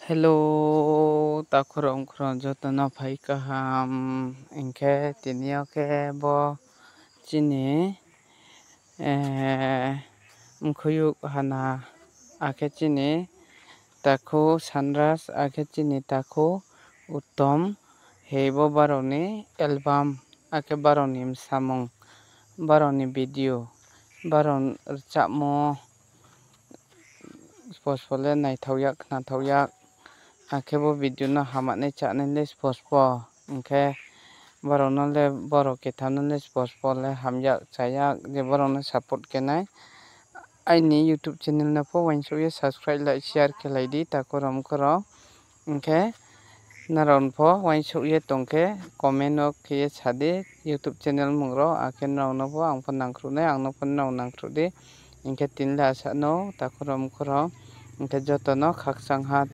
Hello, takurong jotono pai kaham engke tinio ke bo chini mkhuyuk hana ake chini taku sanras ake chini taku uttom hebo baroni album ake baroni samung baroni video baron chapmo pospole naithokyak khnathokyak ake bo video no hamaknai chaknai pospo hingke borok no le borok ketam no pospo le hamyak chayak je borok no support kenai aini youtube channel no po uansukya subscribe like share khelai di takurok wngkorok hingke narak po uansukya tongkhe comment o khiye sadi youtube channel mungrok akhe nog no po ang po nangkuknai ang no po nog nangkrukdi hingke tini asha no takurok wngkorok hingke jotono khakchang ha.